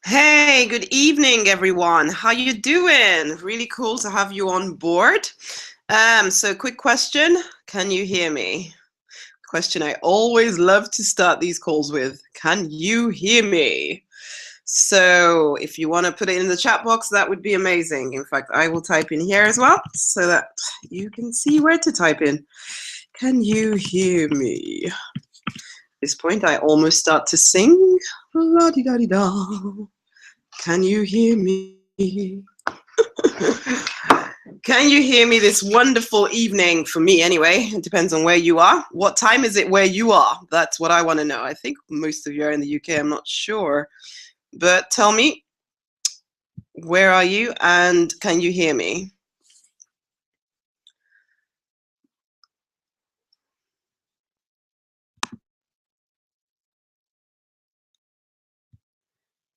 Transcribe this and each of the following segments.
Hey, good evening, everyone. How you doing? Really cool to have you on board. So quick question, can you hear me? Question I always love to start these calls with. Can you hear me? So if you want to put it in the chat box, that would be amazing. In fact, I will type in here as well so that you can see where to type in. Can you hear me? At this point, I almost start to sing. La-di-da-di-da. Can you hear me? Can you hear me this wonderful evening? For me, anyway. It depends on where you are. What time is it where you are? That's what I want to know. I think most of you are in the UK. I'm not sure. But tell me, where are you and can you hear me?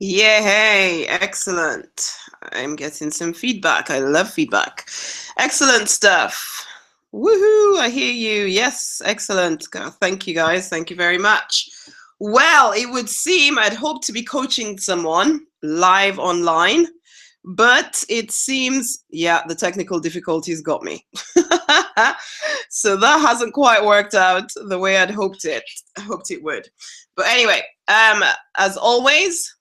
Yay, excellent. I'm getting some feedback. I love feedback. Excellent stuff. Woohoo, I hear you. Yes, excellent. Thank you, guys. Thank you very much. Well, it would seem I'd hoped to be coaching someone live online, but it seems, yeah, the technical difficulties got me. So that hasn't quite worked out the way I'd hoped it would. But anyway, as always,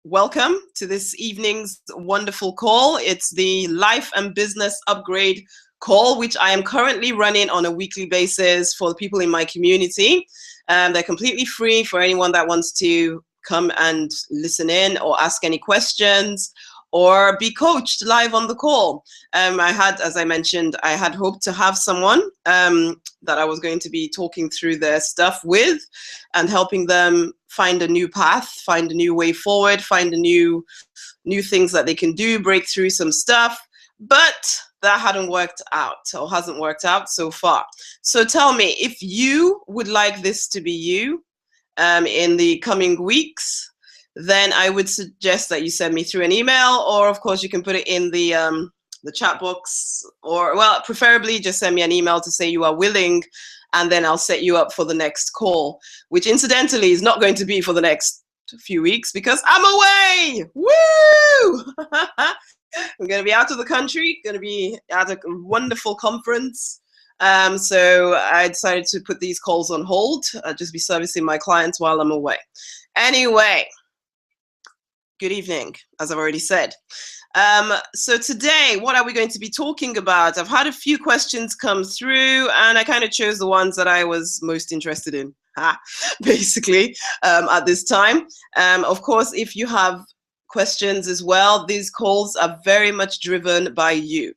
welcome to this evening's wonderful call. It's the Life and Business Upgrade call, which I am currently running on a weekly basis for the people in my community. They're completely free for anyone that wants to come and listen in or ask any questions or be coached live on the call. I had, as I mentioned, I had hoped to have someone that I was going to be talking through their stuff with and helping them find a new path, find a new way forward, find a new things that they can do, break through some stuff. But that hadn't worked out or hasn't worked out so far. So tell me, if you would like this to be you in the coming weeks, then I would suggest that you send me through an email, or of course you can put it in the chat box, or well, preferably just send me an email to say you are willing, and then I'll set you up for the next call, which incidentally is not going to be for the next few weeks because I'm away. Woo! I'm going to be out of the country, going to be at a wonderful conference. So I decided to put these calls on hold, just be servicing my clients while I'm away. Anyway, good evening, as I've already said. So today, what are we going to be talking about? I've had a few questions come through, and I kind of chose the ones that I was most interested in, basically, at this time. Of course, if you have questions as well, these calls are very much driven by you.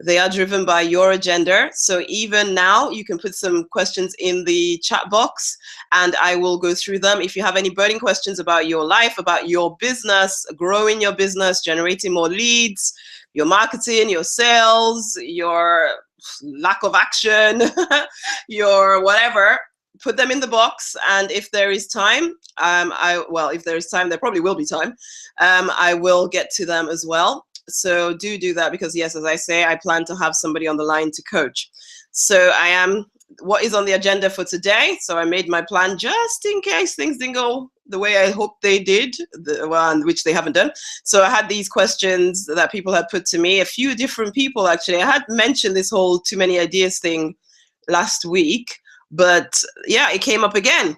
They are driven by your agenda. So even now, you can put some questions in the chat box and I will go through them. If you have any burning questions about your life, about your business, growing your business, generating more leads, your marketing, your sales, your lack of action, your whatever, put them in the box. And if there is time, if there is time, there probably will be time, I will get to them as well. So do that because, yes, as I say, I plan to have somebody on the line to coach. So what is on the agenda for today? So I made my plan just in case things didn't go the way I hoped they did, which they haven't done. So I had these questions that people had put to me, a few different people actually. I had mentioned this whole too many ideas thing last week, but yeah, it came up again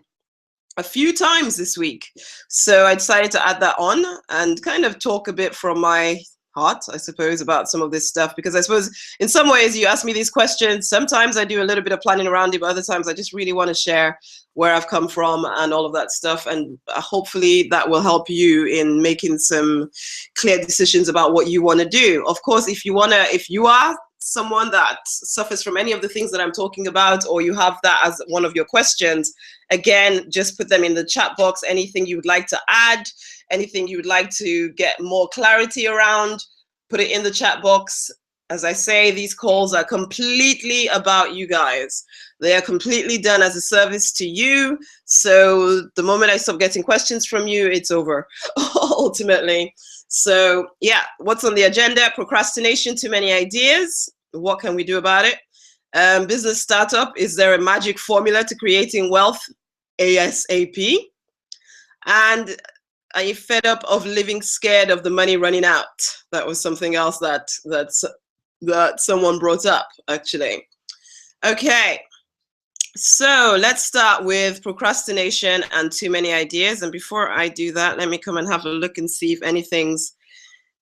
a few times this week. So I decided to add that on and kind of talk a bit from my heart, I suppose, about some of this stuff, because I suppose in some ways you ask me these questions, sometimes I do a little bit of planning around it, but other times I just really want to share where I've come from and all of that stuff, and hopefully that will help you in making some clear decisions about what you want to do. Of course, if you are someone that suffers from any of the things that I'm talking about, or you have that as one of your questions, again, just put them in the chat box. Anything you would like to add, anything you would like to get more clarity around, put it in the chat box. As I say, these calls are completely about you guys. They are completely done as a service to you. So the moment I stop getting questions from you, it's over, ultimately. So yeah, what's on the agenda? Procrastination, too many ideas. What can we do about it? Business startup, is there a magic formula to creating wealth ASAP? And Are you fed up of living scared of the money running out? That was something else that someone brought up, actually. Okay, so let's start with procrastination and too many ideas. And before I do that, let me come and have a look and see if anything's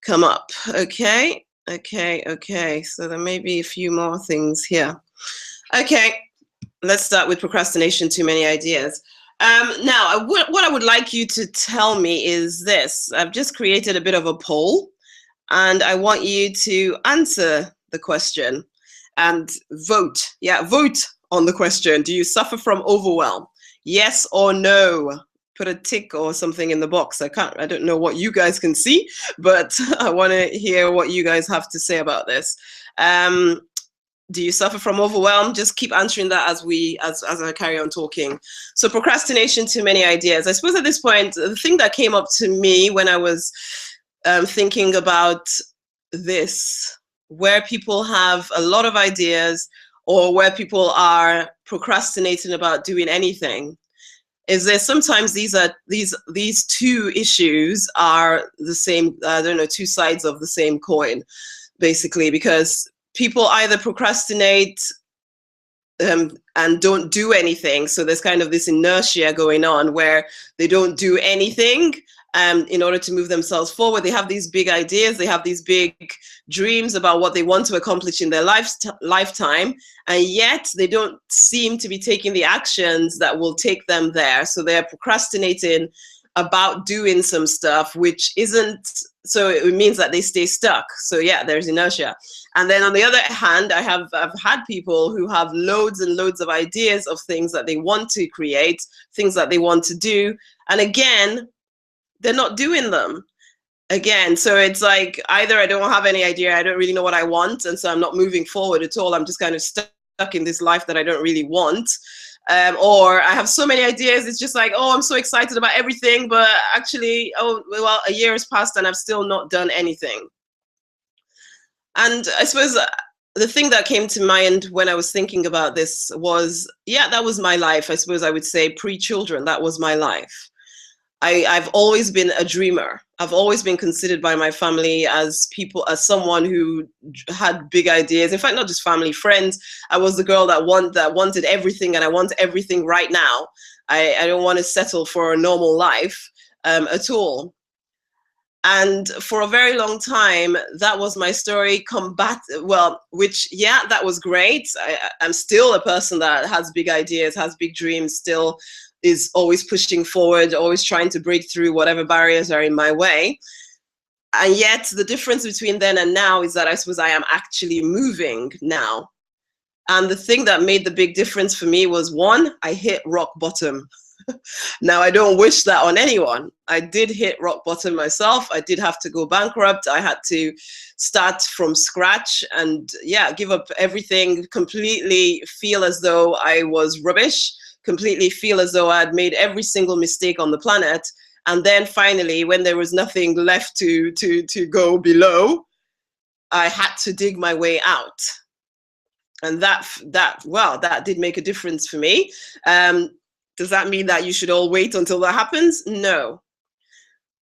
come up. Okay, okay. So there may be a few more things here. Okay, let's start with procrastination, too many ideas. Now, what I would like you to tell me is this. I've just created a bit of a poll, and I want you to answer the question and vote. Yeah, vote on the question. Do you suffer from overwhelm? Yes or no? Put a tick or something in the box. I don't know what you guys can see, but I want to hear what you guys have to say about this. Do you suffer from overwhelm? Just keep answering that as I carry on talking. So procrastination, too many ideas. I suppose at this point, the thing that came up to me when I was thinking about this, where people have a lot of ideas or where people are procrastinating about doing anything, is there sometimes these two issues are the same, I don't know, two sides of the same coin, basically, because people either procrastinate and don't do anything. So there's kind of this inertia going on where they don't do anything in order to move themselves forward. They have these big ideas, they have these big dreams about what they want to accomplish in their lifetime, and yet they don't seem to be taking the actions that will take them there. So they're procrastinating about doing some stuff, which isn't, so it means that they stay stuck. So yeah, there's inertia. And then on the other hand, I've had people who have loads and loads of ideas of things that they want to create, things that they want to do. And again, they're not doing them. Again, so it's like either I don't have any idea, I don't really know what I want, and so I'm not moving forward at all. I'm just kind of stuck in this life that I don't really want. Or I have so many ideas, it's just like, oh, I'm so excited about everything, but actually, oh, well, a year has passed and I've still not done anything. And I suppose the thing that came to mind when I was thinking about this was, yeah, that was my life. I suppose I would say pre-children, that was my life. I've always been a dreamer. I've always been considered by my family as someone who had big ideas. In fact, not just family, friends. I was the girl that wanted everything, and I want everything right now. I don't want to settle for a normal life at all. And for a very long time, that was my story. Which, yeah, that was great. I'm still a person that has big ideas, has big dreams, still is always pushing forward, always trying to break through whatever barriers are in my way. And yet the difference between then and now is that I suppose I am actually moving now. And the thing that made the big difference for me was, one, I hit rock bottom. Now, I don't wish that on anyone. I did hit rock bottom myself. I did have to go bankrupt. I had to start from scratch and, yeah, give up everything, completely feel as though I was rubbish, completely feel as though I had made every single mistake on the planet. And then finally, when there was nothing left to go below, I had to dig my way out. And that did make a difference for me. Does that mean that you should all wait until that happens? No.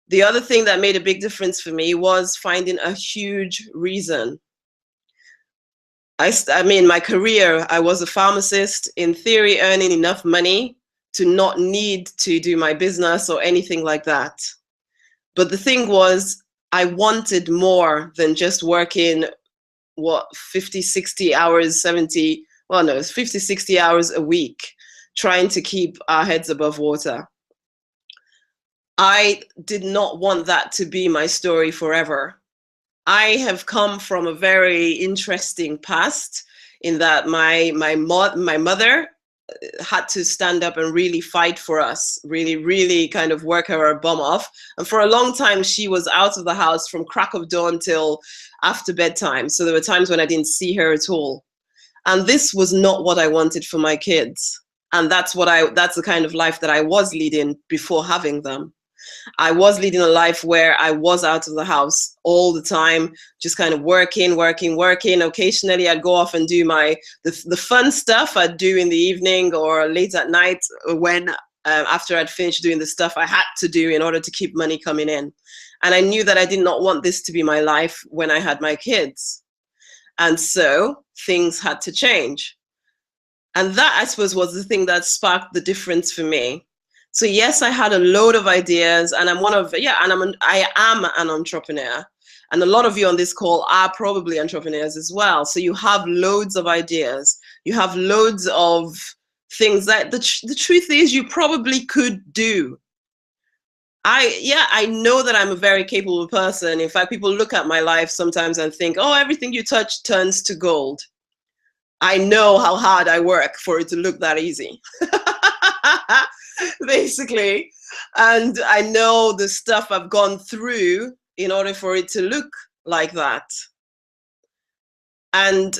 The other thing that made a big difference for me was finding a huge reason. I mean, my career, I was a pharmacist, in theory, earning enough money to not need to do my business or anything like that. But the thing was, I wanted more than just working, 50, 60 hours, 70, well, no, it's 50, 60 hours a week, trying to keep our heads above water. I did not want that to be my story forever. I have come from a very interesting past in that my mother had to stand up and really fight for us, really kind of work her bum off. And for a long time, she was out of the house from crack of dawn till after bedtime. So there were times when I didn't see her at all. And this was not what I wanted for my kids. And that's the kind of life that I was leading before having them. I was leading a life where I was out of the house all the time, just kind of working. Occasionally I'd go off and do the fun stuff I'd do in the evening or late at night when after I'd finished doing the stuff I had to do in order to keep money coming in. And I knew that I did not want this to be my life when I had my kids. And so things had to change. And that, I suppose, was the thing that sparked the difference for me. So yes, I had a load of ideas, and I am an entrepreneur. And a lot of you on this call are probably entrepreneurs as well. So you have loads of ideas. You have loads of things that the truth is you probably could do. I know that I'm a very capable person. In fact, people look at my life sometimes and think, oh, everything you touch turns to gold. I know how hard I work for it to look that easy, basically. And I know the stuff I've gone through in order for it to look like that. And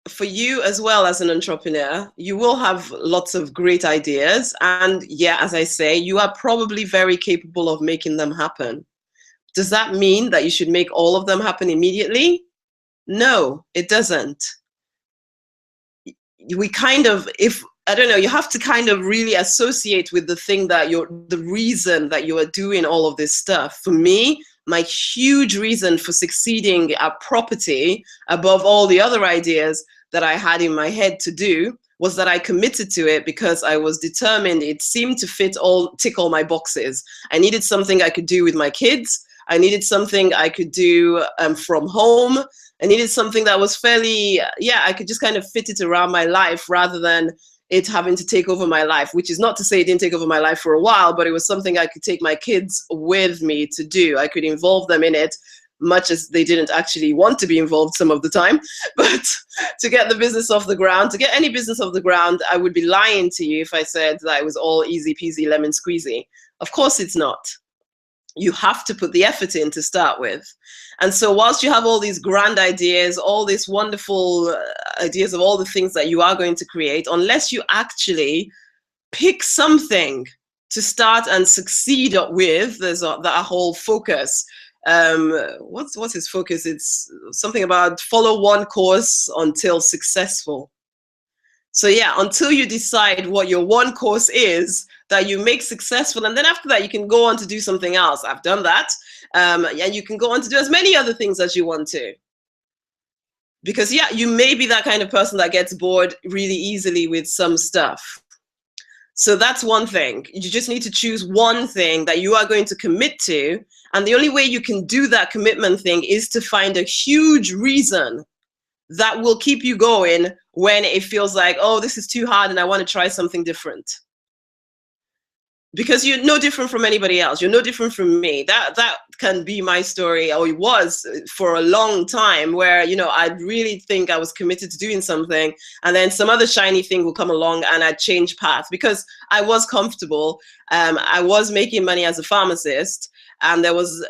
for you as well as an entrepreneur, you will have lots of great ideas. And yeah, as I say, you are probably very capable of making them happen. Does that mean that you should make all of them happen immediately? No, it doesn't. You have to kind of really associate with the thing that the reason that you are doing all of this stuff. For me, my huge reason for succeeding at property above all the other ideas that I had in my head to do was that I committed to it because I was determined. It seemed to tick all my boxes. I needed something I could do with my kids. I needed something I could do from home. I needed something that was fairly, I could just kind of fit it around my life rather than it having to take over my life, which is not to say it didn't take over my life for a while, but it was something I could take my kids with me to do. I could involve them in it, much as they didn't actually want to be involved some of the time. But to get the business off the ground, to get any business off the ground, I would be lying to you if I said that it was all easy peasy lemon squeezy. Of course it's not. You have to put the effort in to start with. And so whilst you have all these grand ideas, all these wonderful ideas of all the things that you are going to create, unless you actually pick something to start and succeed with, there's that whole focus. What's his focus? It's something about follow one course until successful. So yeah, until you decide what your one course is that you make successful, and then after that you can go on to do something else. I've done that. And you can go on to do as many other things as you want to. Because yeah, you may be that kind of person that gets bored really easily with some stuff. So that's one thing. You just need to choose one thing that you are going to commit to. And the only way you can do that commitment thing is to find a huge reason that will keep you going when it feels like, oh, this is too hard and I want to try something different. Because you're no different from anybody else. You're no different from me. That can be my story, or it was for a long time, where, you know, I'd really think I was committed to doing something, and then some other shiny thing will come along and I'd change path because I was comfortable. I was making money as a pharmacist, and there was,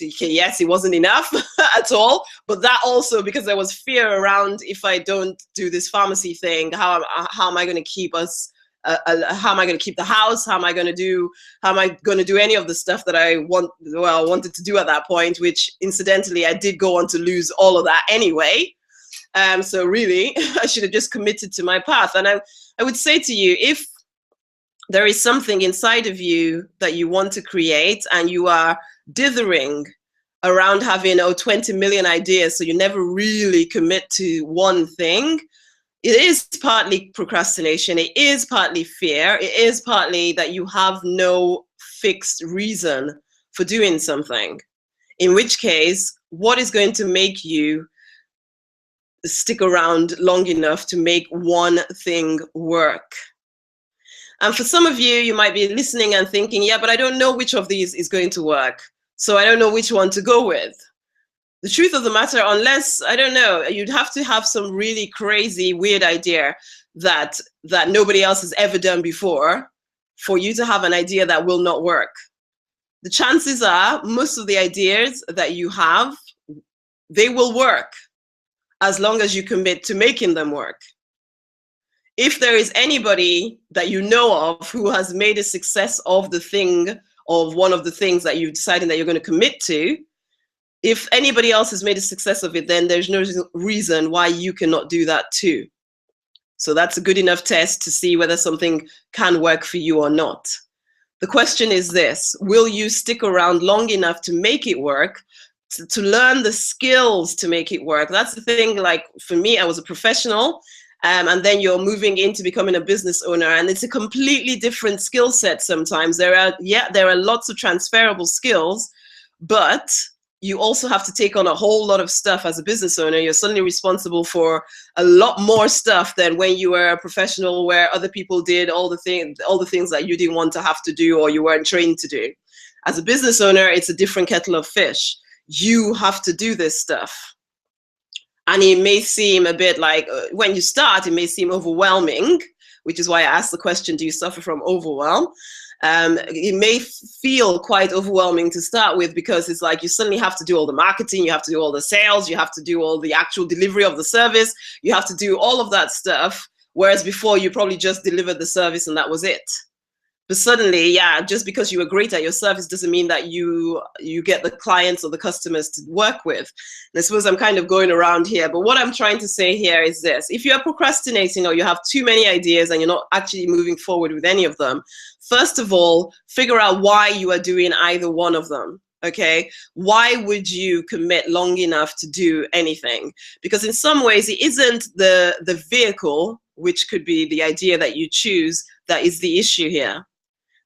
yes, it wasn't enough at all, but that also because there was fear around, if I don't do this pharmacy thing, how am I going to keep us? How am I going to keep the house? How am I going to do any of the stuff that I wanted to do at that point, which incidentally, I did go on to lose all of that anyway. So really, I should have just committed to my path. And I would say to you, if there is something inside of you that you want to create and you are dithering around having 20 million ideas, so you never really commit to one thing, it is partly procrastination, it is partly fear, it is partly that you have no fixed reason for doing something. In which case, what is going to make you stick around long enough to make one thing work? And for some of you, you might be listening and thinking, yeah, but I don't know which of these is going to work, so I don't know which one to go with. The truth of the matter, unless, I don't know, you'd have to have some really crazy, weird idea that nobody else has ever done before for you to have an idea that will not work. The chances are most of the ideas that you have, they will work as long as you commit to making them work. If there is anybody that you know of who has made a success of the thing, of one of the things that you've decided that you're going to commit to, if anybody else has made a success of it, then there's no reason why you cannot do that too. So that's a good enough test to see whether something can work for you or not. The question is this: will you stick around long enough to make it work, to learn the skills to make it work? That's the thing. Like for me, I was a professional, and then you're moving into becoming a business owner, and it's a completely different skill set. Sometimes there are lots of transferable skills, but you also have to take on a whole lot of stuff as a business owner. You're suddenly responsible for a lot more stuff than when you were a professional, where other people did all the things that you didn't want to have to do or you weren't trained to do. As a business owner, it's a different kettle of fish. You have to do this stuff. And it may seem a bit like, when you start, it may seem overwhelming, which is why I asked the question, do you suffer from overwhelm? It may feel quite overwhelming to start with, because it's like you suddenly have to do all the marketing, you have to do all the sales, you have to do all the actual delivery of the service, you have to do all of that stuff, whereas before you probably just delivered the service and that was it. But suddenly, yeah, just because you were great at your service doesn't mean that you get the clients or the customers to work with. And I suppose I'm kind of going around here, but what I'm trying to say here is this: if you're procrastinating or you have too many ideas and you're not actually moving forward with any of them, first of all, figure out why you are doing either one of them. Okay, why would you commit long enough to do anything? Because in some ways it isn't the vehicle, which could be the idea that you choose, that is the issue here.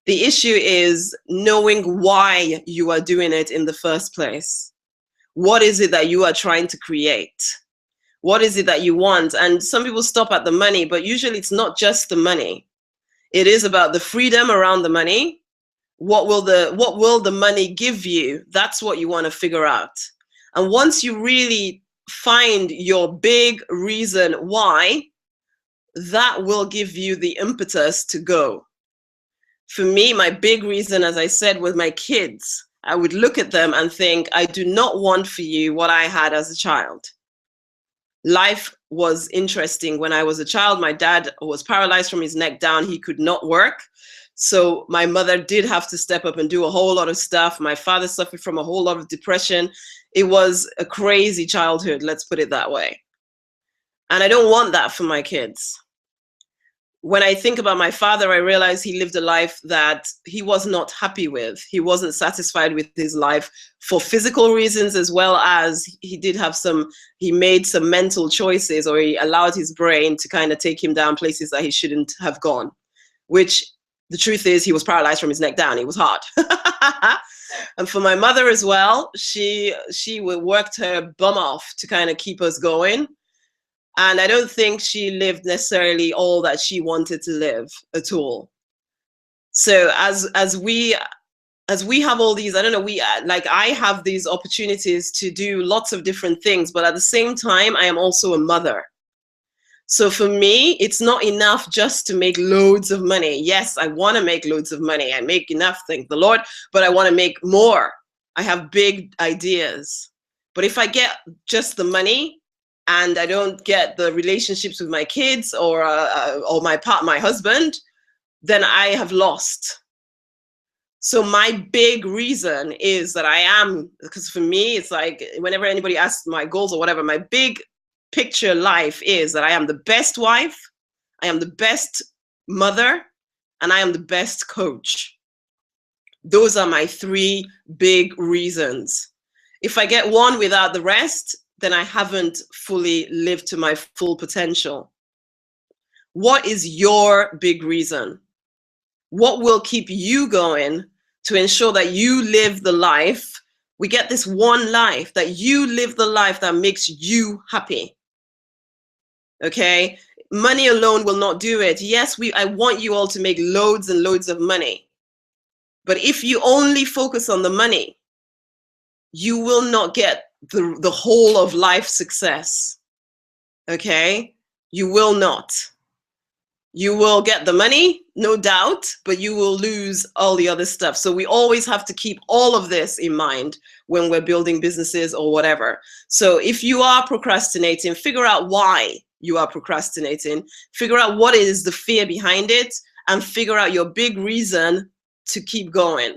The issue is knowing why you are doing it in the first place. What is it that you are trying to create? What is it that you want? And some people stop at the money, but usually it's not just the money. It is about the freedom around the money. What will the money give you? That's what you want to figure out. And once you really find your big reason why, that will give you the impetus to go. For me, my big reason, as I said, with my kids, I would look at them and think, I do not want for you what I had as a child. Life was interesting when I was a child. My dad was paralyzed from his neck down. He could not work. So my mother did have to step up and do a whole lot of stuff. My father suffered from a whole lot of depression. It was a crazy childhood, let's put it that way. And I don't want that for my kids. When I think about my father, I realize he lived a life that he was not happy with. He wasn't satisfied with his life for physical reasons, as well as he made some mental choices, or he allowed his brain to kind of take him down places that he shouldn't have gone, which the truth is he was paralyzed from his neck down. It was hard. And for my mother as well, she worked her bum off to kind of keep us going. And I don't think she lived necessarily all that she wanted to live at all. So as we have all these, I don't know, I have these opportunities to do lots of different things, but at the same time, I am also a mother. So for me, it's not enough just to make loads of money. Yes, I want to make loads of money. I make enough, thank the Lord, but I want to make more. I have big ideas. But if I get just the money, and I don't get the relationships with my kids or my husband, then I have lost. So my big reason is that because for me, it's like whenever anybody asks my goals or whatever, my big picture life is that I am the best wife, I am the best mother, and I am the best coach. Those are my three big reasons. If I get one without the rest, then I haven't fully lived to my full potential. What is your big reason? What will keep you going to ensure that you live the life? We get this one life, that you live the life that makes you happy. Okay? Money alone will not do it. Yes, I want you all to make loads and loads of money. But if you only focus on the money, you will not get the whole of life success. Okay? You will not. You will get the money, no doubt, but you will lose all the other stuff. So we always have to keep all of this in mind when we're building businesses or whatever. So if you are procrastinating, figure out why you are procrastinating, figure out what is the fear behind it, and figure out your big reason to keep going,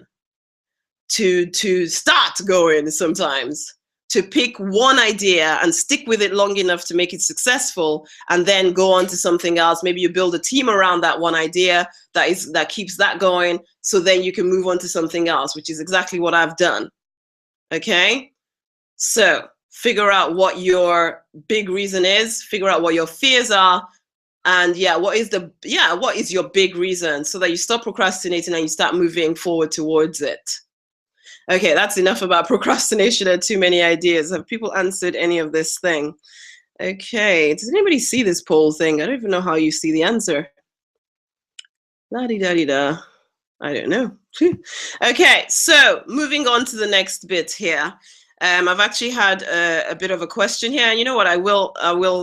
to start going sometimes, to pick one idea and stick with it long enough to make it successful, and then go on to something else. Maybe you build a team around that one idea that keeps that going, so then you can move on to something else, which is exactly what I've done. Okay, so figure out what your big reason is, figure out what your fears are, and what is your big reason, so that you stop procrastinating and you start moving forward towards it. Okay, that's enough about procrastination and too many ideas. Have people answered any of this thing? Okay, does anybody see this poll thing? I don't even know how you see the answer. La-di-da-di-da. I don't know. Okay, so moving on to the next bit here. I've actually had a bit of a question here, and you know what? I will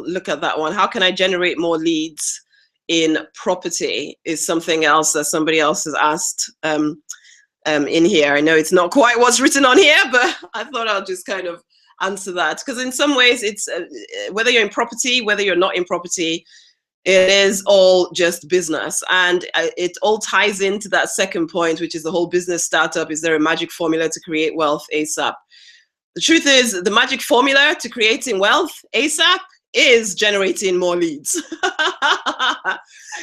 look at that one. How can I generate more leads in property? Is something else that somebody else has asked in here. I know it's not quite what's written on here, but I thought I'll just kind of answer that, because in some ways it's whether you're in property, whether you're not in property, it is all just business, and it all ties into that second point, which is the whole business startup. Is there a magic formula to create wealth ASAP? The truth is, the magic formula to creating wealth ASAP is generating more leads.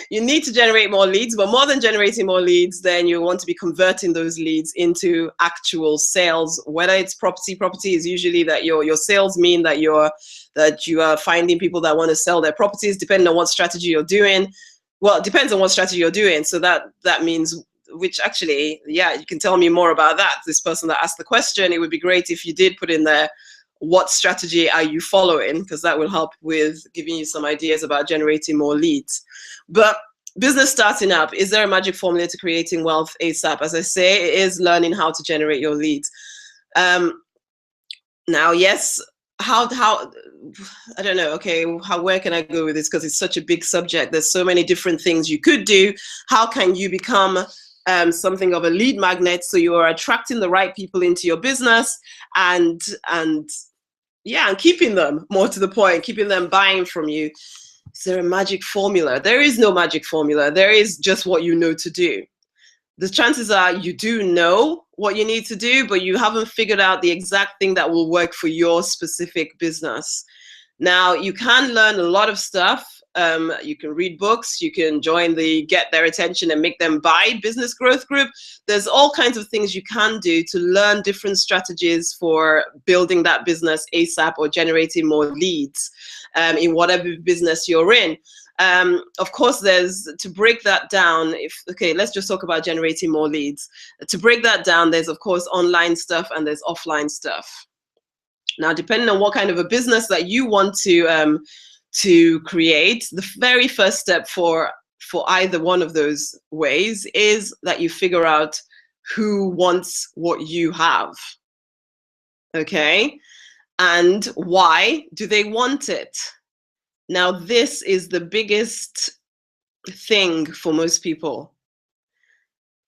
You need to generate more leads, but more than generating more leads, then you want to be converting those leads into actual sales. Whether it's property is usually that your sales mean that you are finding people that want to sell their properties, depending on what strategy you're doing. Well, it depends on what strategy you're doing. So that means, which actually, you can tell me more about that. This person that asked the question, it would be great if you did put in there, what strategy are you following? Because that will help with giving you some ideas about generating more leads. But business starting up, is there a magic formula to creating wealth ASAP? As I say, it is learning how to generate your leads. Now, yes, how I don't know. Okay, where can I go with this? Because it's such a big subject. There's so many different things you could do. How can you become something of a lead magnet, so you are attracting the right people into your business and keeping them, more to the point, keeping them buying from you? Is there a magic formula? There is no magic formula. There is just what you know to do. The chances are you do know what you need to do, but you haven't figured out the exact thing that will work for your specific business. Now, you can learn a lot of stuff. You can read books, you can join the Get Their Attention and Make Them Buy business growth group. There's all kinds of things you can do to learn different strategies for building that business ASAP or generating more leads in whatever business you're in. Of course, there's, to break that down, let's just talk about generating more leads. To break that down, there's of course online stuff and there's offline stuff. Now, depending on what kind of a business that you want to create, the very first step for either one of those ways is that you figure out who wants what you have. Okay, and why do they want it? Now, this is the biggest thing for most people.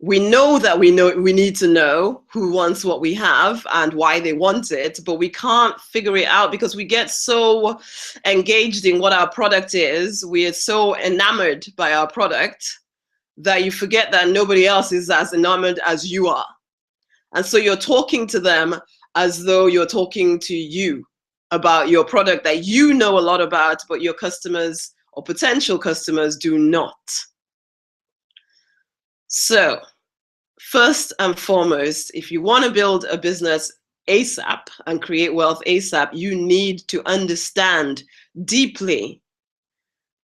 We know that we need to know who wants what we have and why they want it, but we can't figure it out because we get so engaged in what our product is. We are so enamored by our product that you forget that nobody else is as enamored as you are. And so you're talking to them as though you're talking to you about your product that you know a lot about, but your customers or potential customers do not. So first and foremost, if you want to build a business ASAP and create wealth ASAP, you need to understand deeply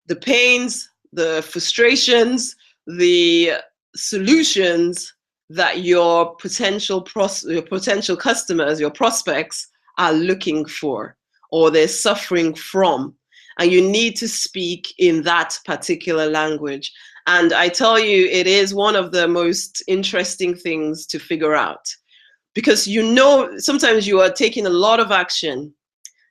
the pains, the frustrations, the solutions that your potential customers, your prospects are looking for or they're suffering from. And you need to speak in that particular language. And I tell you, it is one of the most interesting things to figure out, because sometimes you are taking a lot of action.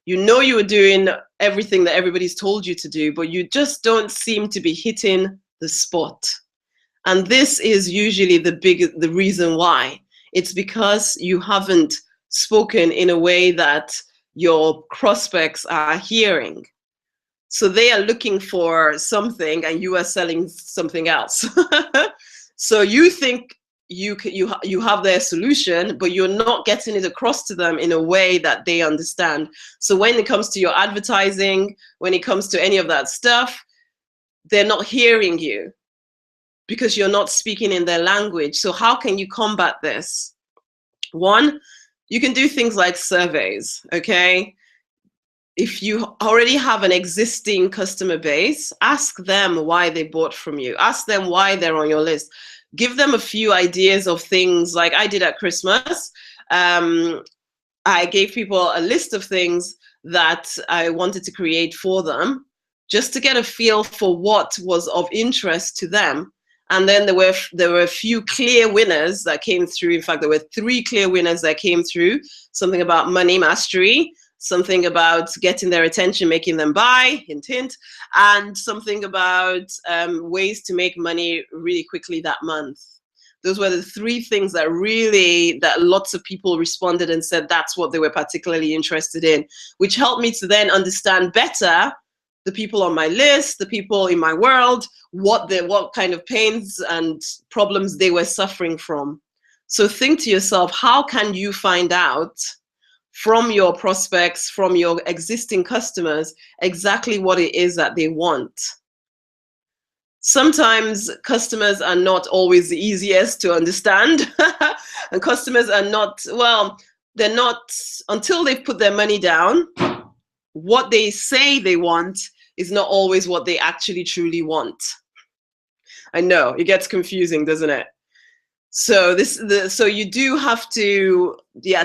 You are doing everything that everybody's told you to do, but you just don't seem to be hitting the spot. And this is usually the reason why. It's because you haven't spoken in a way that your prospects are hearing. So they are looking for something and you are selling something else. So you think you have their solution, but you're not getting it across to them in a way that they understand. So when it comes to your advertising, when it comes to any of that stuff, they're not hearing you because you're not speaking in their language. So how can you combat this? One, you can do things like surveys, okay? If you already have an existing customer base, ask them why they bought from you. Ask them why they're on your list. Give them a few ideas of things, like I did at Christmas. I gave people a list of things that I wanted to create for them, just to get a feel for what was of interest to them. And then there were a few clear winners that came through. In fact, there were 3 clear winners that came through. Something about money mastery, something about getting their attention, making them buy, hint, hint, and something about ways to make money really quickly that month. Those were the 3 things that lots of people responded and said that's what they were particularly interested in, which helped me to then understand better the people on my list, the people in my world, what kind of pains and problems they were suffering from. So think to yourself, how can you find out from your prospects, from your existing customers, exactly what it is that they want? Sometimes customers are not always the easiest to understand. And customers are not, well, they're not, until they've put their money down, what they say they want is not always what they actually truly want. I know, it gets confusing, doesn't it? So so you do have to,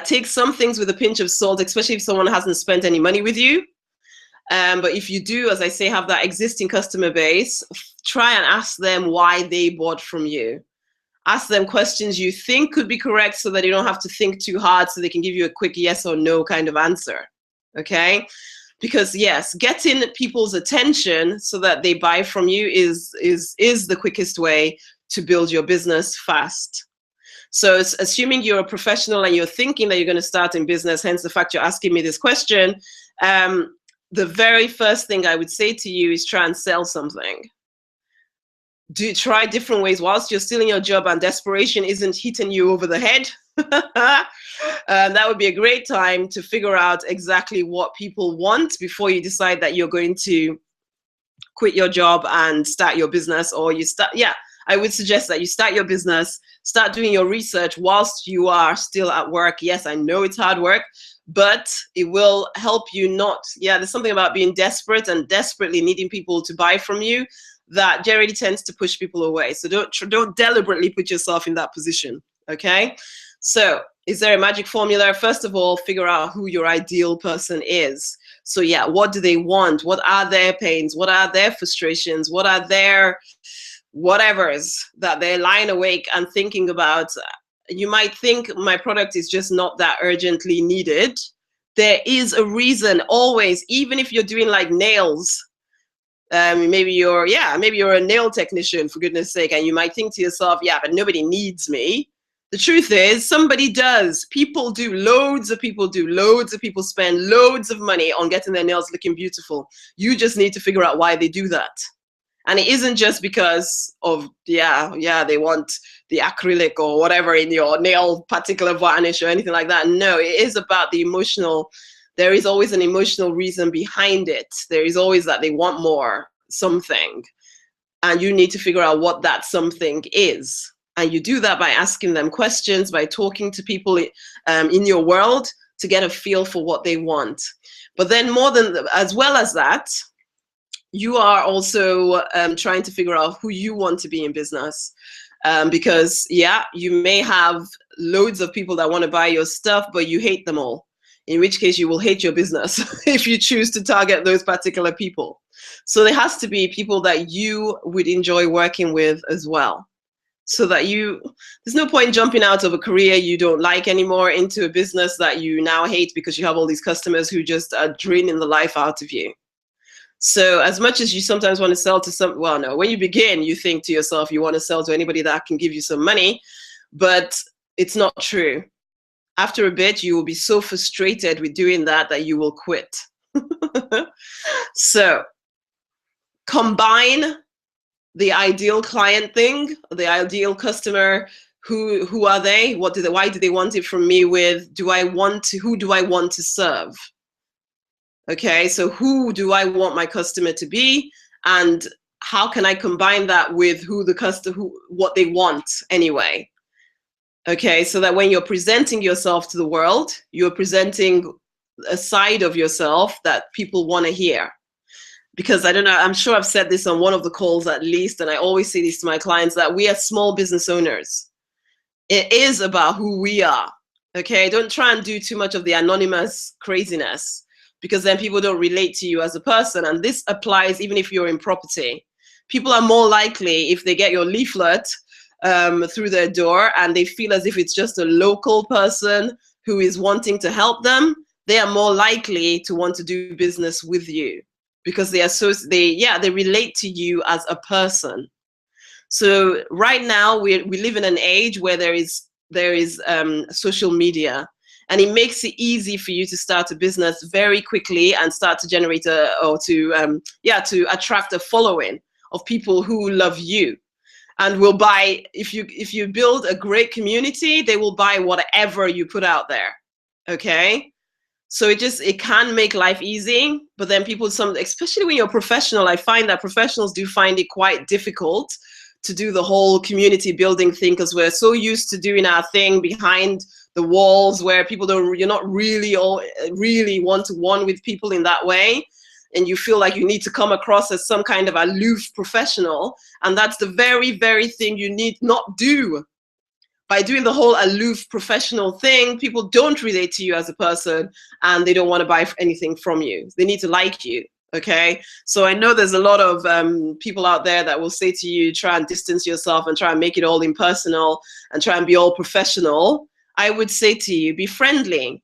take some things with a pinch of salt, especially if someone hasn't spent any money with you. But if you do, as I say, have that existing customer base, try and ask them why they bought from you. Ask them questions you think could be correct so that you don't have to think too hard, so they can give you a quick yes or no kind of answer, okay? Because yes, getting people's attention so that they buy from you is the quickest way to build your business fast. So assuming you're a professional and you're thinking that you're going to start in business, hence the fact you're asking me this question, the very first thing I would say to you is try and sell something. Try different ways whilst you're still in your job and desperation isn't hitting you over the head. That would be a great time to figure out exactly what people want before you decide that you're going to quit your job and start your business, or I would suggest that you start your business, start doing your research whilst you are still at work. Yes, I know it's hard work, but it will help you not, there's something about being desperate and desperately needing people to buy from you that generally tends to push people away. So don't deliberately put yourself in that position, okay? So is there a magic formula? First of all, figure out who your ideal person is. So what do they want? What are their pains? What are their frustrations? What are their whatevers that they're lying awake and thinking about? You might think my product is just not that urgently needed. There is a reason always, even if you're doing like nails. Maybe you're a nail technician, for goodness sake, and you might think to yourself, but nobody needs me. The truth is, somebody does. People do. Loads of people do. Loads of people spend loads of money on getting their nails looking beautiful. You just need to figure out why they do that. And it isn't just because of, they want the acrylic or whatever in your nail particular varnish or anything like that. No, it is about the emotional. There is always an emotional reason behind it. There is always that they want more, something. And you need to figure out what that something is. And you do that by asking them questions, by talking to people in your world to get a feel for what they want. But then as well as that, you are also trying to figure out who you want to be in business. Because you may have loads of people that want to buy your stuff, but you hate them all. In which case you will hate your business if you choose to target those particular people. So there has to be people that you would enjoy working with as well. So that there's no point jumping out of a career you don't like anymore into a business that you now hate because you have all these customers who just are draining the life out of you. So as much as you sometimes want to sell to when you begin, you think to yourself, you want to sell to anybody that can give you some money, but it's not true. After a bit, you will be so frustrated with doing that you will quit. So combine the ideal client thing, the ideal customer Who are they? Why do they want it from me? Who do I want to serve? Okay, so who do I want my customer to be, and how can I combine that with what they want anyway? Okay, so that when you're presenting yourself to the world, you're presenting a side of yourself that people want to hear. Because I don't know, I'm sure I've said this on one of the calls at least, and I always say this to my clients, that we are small business owners. It is about who we are. Okay, don't try and do too much of the anonymous craziness, because then people don't relate to you as a person. And this applies even if you're in property. People are more likely, if they get your leaflet through their door and they feel as if it's just a local person who is wanting to help them, they are more likely to want to do business with you, because they relate to you as a person. So right now we live in an age where there is social media, and it makes it easy for you to start a business very quickly and start to generate to attract a following of people who love you and will buy. If you build a great community, they will buy whatever you put out there. Okay, so it can make life easy, but then especially when you're professional, I find that professionals do find it quite difficult to do the whole community building thing, because we're so used to doing our thing behind the walls, where you're not really one-to-one with people in that way, and you feel like you need to come across as some kind of aloof professional, and that's the very, very thing you need not do. By doing the whole aloof professional thing, people don't relate to you as a person, and they don't want to buy anything from you. They need to like you. Okay, so I know there's a lot of people out there that will say to you, try and distance yourself and try and make it all impersonal and try and be all professional. I would say to you, be friendly.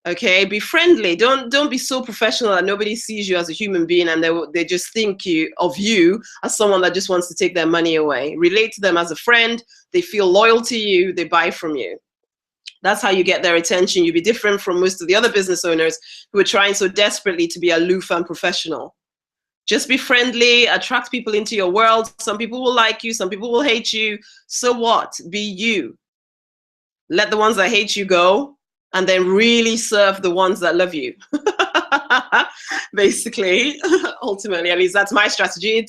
Okay, be friendly. Don't be so professional that nobody sees you as a human being and they just think of you as someone that just wants to take their money away. Relate to them as a friend. They feel loyal to you. They buy from you. That's how you get their attention. You'll be different from most of the other business owners who are trying so desperately to be aloof and professional. Just be friendly, attract people into your world. Some people will like you, some people will hate you. So what? Be you. Let the ones that hate you go, and then really serve the ones that love you. Basically, ultimately, at least that's my strategy.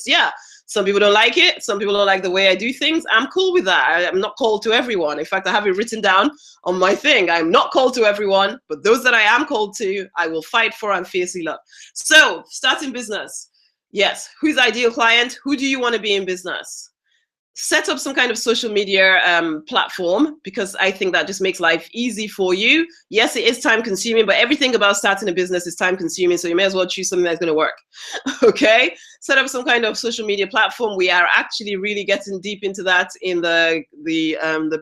Some people don't like it. Some people don't like the way I do things. I'm cool with that. I'm not called to everyone. In fact, I have it written down on my thing. I'm not called to everyone, but those that I am called to, I will fight for and fiercely love. So, starting business. Yes. Who's the ideal client? Who do you want to be in business? Set up some kind of social media platform, because I think that just makes life easy for you. Yes, it is time consuming, but everything about starting a business is time consuming. So you may as well choose something that's going to work. Okay. Set up some kind of social media platform. We are actually really getting deep into that in the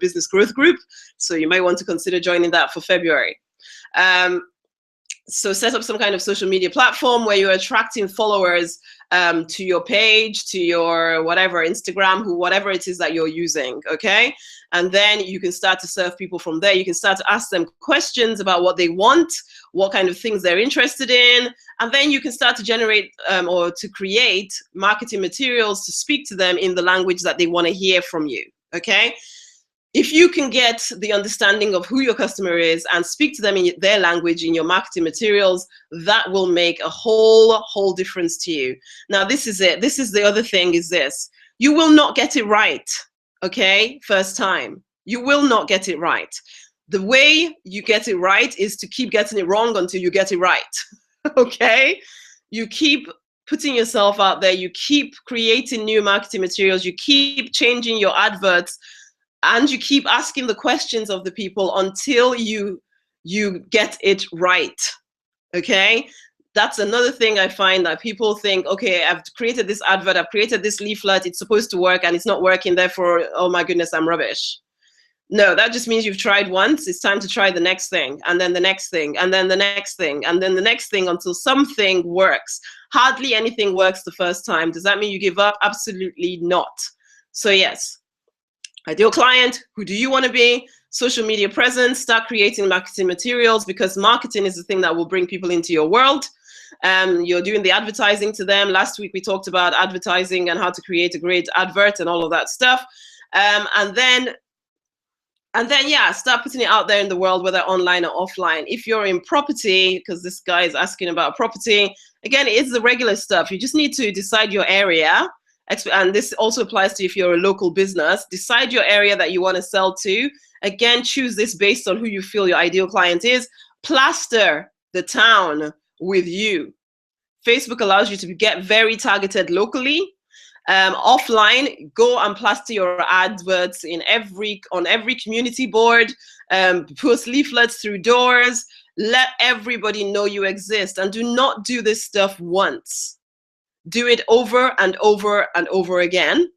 business growth group. So you might want to consider joining that for February. So set up some kind of social media platform where you're attracting followers to your page, to your whatever, Instagram, whatever it is that you're using, okay? And then you can start to serve people from there. You can start to ask them questions about what they want, what kind of things they're interested in, and then you can start to generate or to create marketing materials to speak to them in the language that they want to hear from you, okay? If you can get the understanding of who your customer is and speak to them in their language in your marketing materials, that will make a whole difference to you. Now, this is it. This is the other thing, is this. You will not get it right, okay? First time. You will not get it right. The way you get it right is to keep getting it wrong until you get it right, okay? You keep putting yourself out there. You keep creating new marketing materials. You keep changing your adverts. And you keep asking the questions of the people until you get it right, okay? That's another thing I find, that people think, okay, I've created this advert, I've created this leaflet, it's supposed to work and it's not working, therefore, oh my goodness, I'm rubbish. No, that just means you've tried once. It's time to try the next thing, and then the next thing, and then the next thing, and then the next thing, until something works. Hardly anything works the first time. Does that mean you give up? Absolutely not. So yes. Ideal client, who do you want to be? Social media presence, start creating marketing materials, because marketing is the thing that will bring people into your world. You're doing the advertising to them. Last week we talked about advertising and how to create a great advert and all of that stuff. And then And then, yeah, start putting it out there in the world, whether online or offline. If you're in property, because this guy is asking about property, again, it's the regular stuff. You just need to decide your area. And this also applies to if you're a local business. Decide your area that you want to sell to. Again, choose this based on who you feel your ideal client is. Plaster the town with you. Facebook allows you to get very targeted locally. Offline, go and plaster your adverts on every community board, post leaflets through doors, let everybody know you exist, and do not do this stuff once. Do it over and over and over again,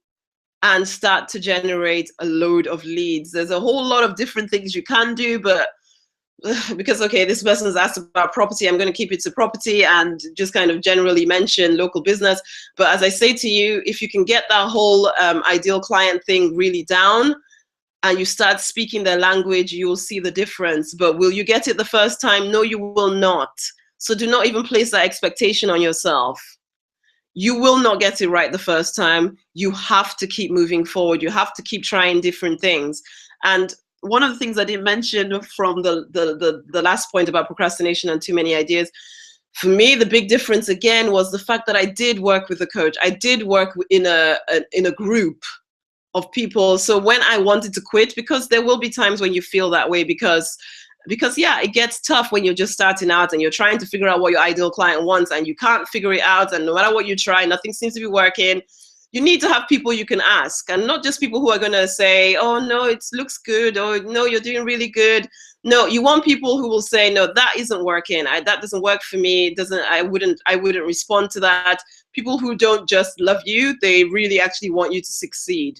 and start to generate a load of leads. There's a whole lot of different things you can do, but because, okay, this person has asked about property, I'm going to keep it to property and just kind of generally mention local business. But as I say to you, if you can get that whole ideal client thing really down and you start speaking their language, you will see the difference. But will you get it the first time? No, you will not. So do not even place that expectation on yourself. You will not get it right the first time. You have to keep moving forward. You have to keep trying different things. And one of the things I didn't mention from the last point about procrastination and too many ideas, for me, the big difference again was the fact that I did work with a coach. I did work in a group of people. So when I wanted to quit, because there will be times when you feel that way, because yeah, it gets tough when you're just starting out and you're trying to figure out what your ideal client wants and you can't figure it out, and no matter what you try, nothing seems to be working. You need to have people you can ask, and not just people who are going to say, oh no, it looks good, or no, you're doing really good. No, you want people who will say, no, that isn't working. That doesn't work for me. It doesn't. I wouldn't respond to that. People who don't just love you, they really actually want you to succeed.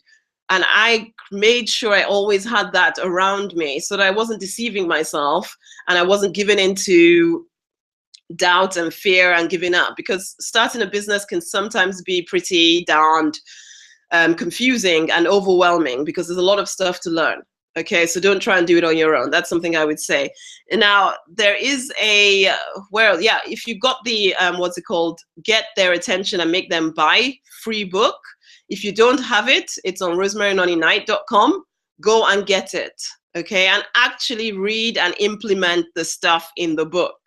And I made sure I always had that around me so that I wasn't deceiving myself and I wasn't giving into doubt and fear and giving up, because starting a business can sometimes be pretty darned confusing and overwhelming because there's a lot of stuff to learn. Okay, so don't try and do it on your own. That's something I would say. Now, there is a, well, yeah, if you got the, what's it called, Get Their Attention and Make Them Buy free book. If you don't have it, it's on rosemarynonnynight.com. Go and get it, okay? And actually read and implement the stuff in the book.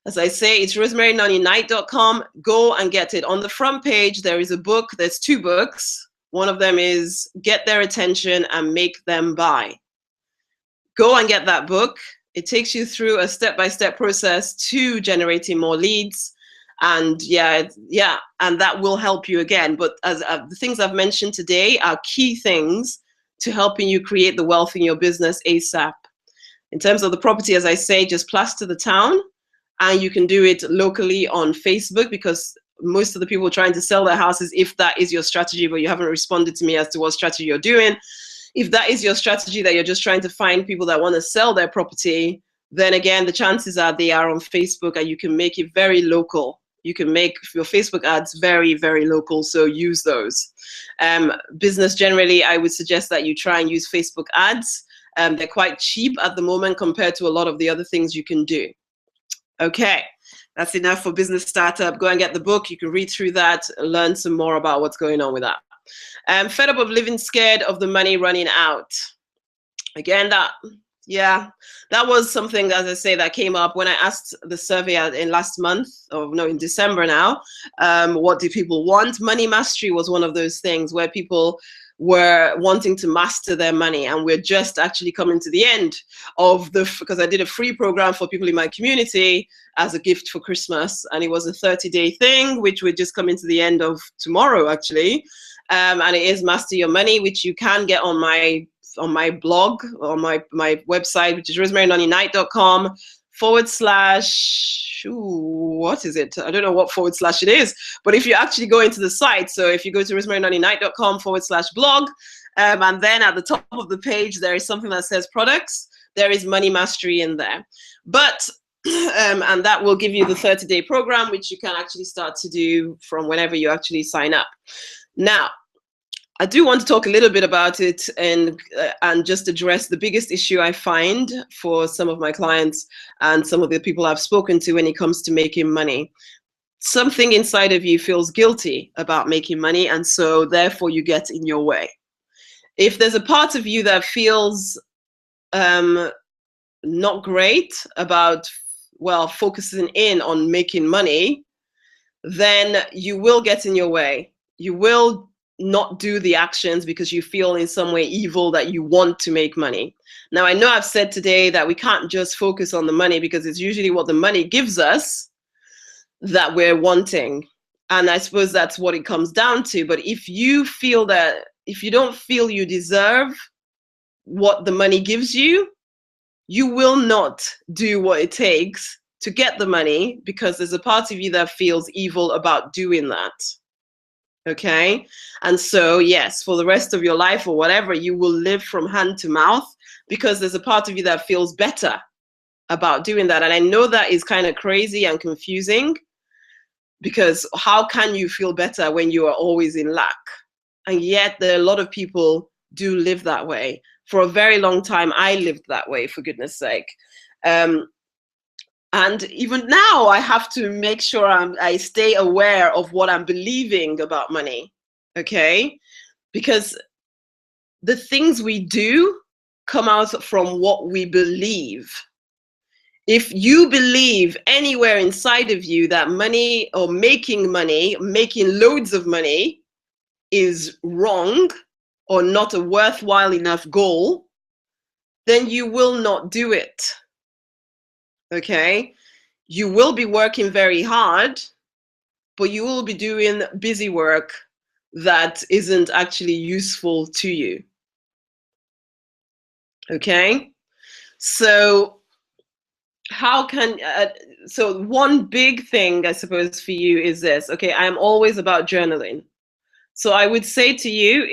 As I say, it's rosemarynonnynight.com. Go and get it. On the front page, there is a book. There's two books. One of them is Get Their Attention and Make Them Buy. Go and get that book. It takes you through a step-by-step process to generating more leads. And yeah, and that will help you again. But as the things I've mentioned today are key things to helping you create the wealth in your business ASAP. In terms of the property, as I say, just plaster the town. And you can do it locally on Facebook, because most of the people trying to sell their houses, if that is your strategy, but you haven't responded to me as to what strategy you're doing, if that is your strategy, that you're just trying to find people that want to sell their property, then again, the chances are they are on Facebook, and you can make it very local. You can make your Facebook ads very, very local, so use those. Business generally, I would suggest that you try and use Facebook ads. They're quite cheap at the moment compared to a lot of the other things you can do. Okay, that's enough for business startup. Go and get the book. You can read through that, learn some more about what's going on with that. Fed up of living scared of the money running out. Again, that was something, as I say, that came up when I asked the survey in last month, or no, in December now. What do people want? Money mastery was one of those things where people were wanting to master their money, and we're just actually coming to the end of because I did a free program for people in my community as a gift for Christmas, and it was a 30-day thing, which we're just coming to the end of tomorrow actually, and it is Master Your Money, which you can get on my blog, on my website, which is rosemarynonnynight.com / what is it? I don't know what / it is, but if you actually go into the site, so if you go to rosemarynonnynight.com / blog, and then at the top of the page, there is something that says products. There is Money Mastery in there. But, and that will give you the 30-day program, which you can actually start to do from whenever you actually sign up. Now, I do want to talk a little bit about it and just address the biggest issue I find for some of my clients and some of the people I've spoken to when it comes to making money. Something inside of you feels guilty about making money, and so therefore you get in your way. If there's a part of you that feels not great about, well, focusing in on making money, then you will get in your way. You will not do the actions because you feel in some way evil that you want to make money. Now, I know I've said today that we can't just focus on the money because it's usually what the money gives us that we're wanting. And I suppose that's what it comes down to. But if you feel that, if you don't feel you deserve what the money gives you, you will not do what it takes to get the money because there's a part of you that feels evil about doing that. Okay? And so, yes, for the rest of your life or whatever, you will live from hand to mouth because there's a part of you that feels better about doing that. And I know that is kind of crazy and confusing because how can you feel better when you are always in lack? And yet there are a lot of people do live that way. For a very long time, I lived that way, for goodness sake. And even now, I have to make sure I stay aware of what I'm believing about money, okay? Because the things we do come out from what we believe. If you believe anywhere inside of you that money or making loads of money is wrong or not a worthwhile enough goal, then you will not do it. Okay? You will be working very hard, but you will be doing busy work that isn't actually useful to you. Okay? So how can, so one big thing I suppose for you is this. Okay, I'm always about journaling. So I would say to you,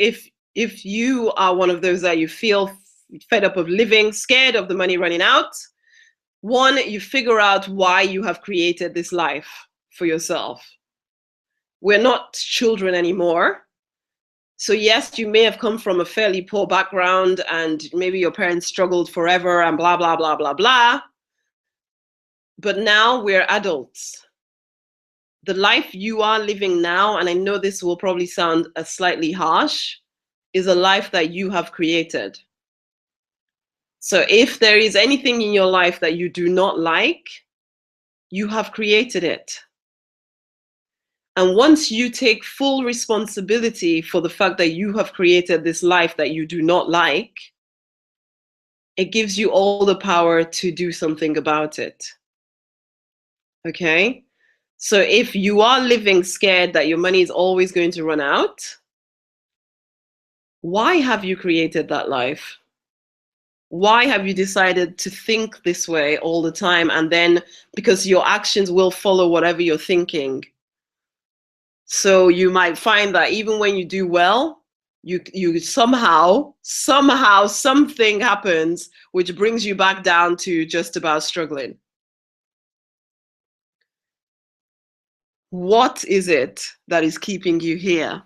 if you are one of those that you feel fed up of living, scared of the money running out, one, you figure out why you have created this life for yourself. We're not children anymore. So yes, you may have come from a fairly poor background and maybe your parents struggled forever and blah, blah, blah, blah, blah. But now we're adults. The life you are living now, and I know this will probably sound slightly harsh, is a life that you have created. So if there is anything in your life that you do not like, you have created it. And once you take full responsibility for the fact that you have created this life that you do not like, it gives you all the power to do something about it. Okay? So if you are living scared that your money is always going to run out, why have you created that life? Why have you decided to think this way all the time? And then because your actions will follow whatever you're thinking. So you might find that even when you do well, you somehow something happens which brings you back down to just about struggling. What is it that is keeping you here?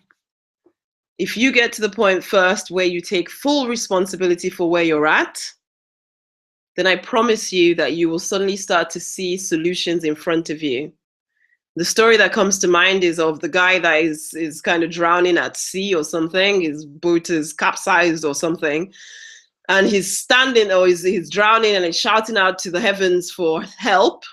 If you get to the point first where you take full responsibility for where you're at, then I promise you that you will suddenly start to see solutions in front of you. The story that comes to mind is of the guy that is kind of drowning at sea or something. His boat is capsized or something. And he's standing, or he's drowning, and he's shouting out to the heavens for help.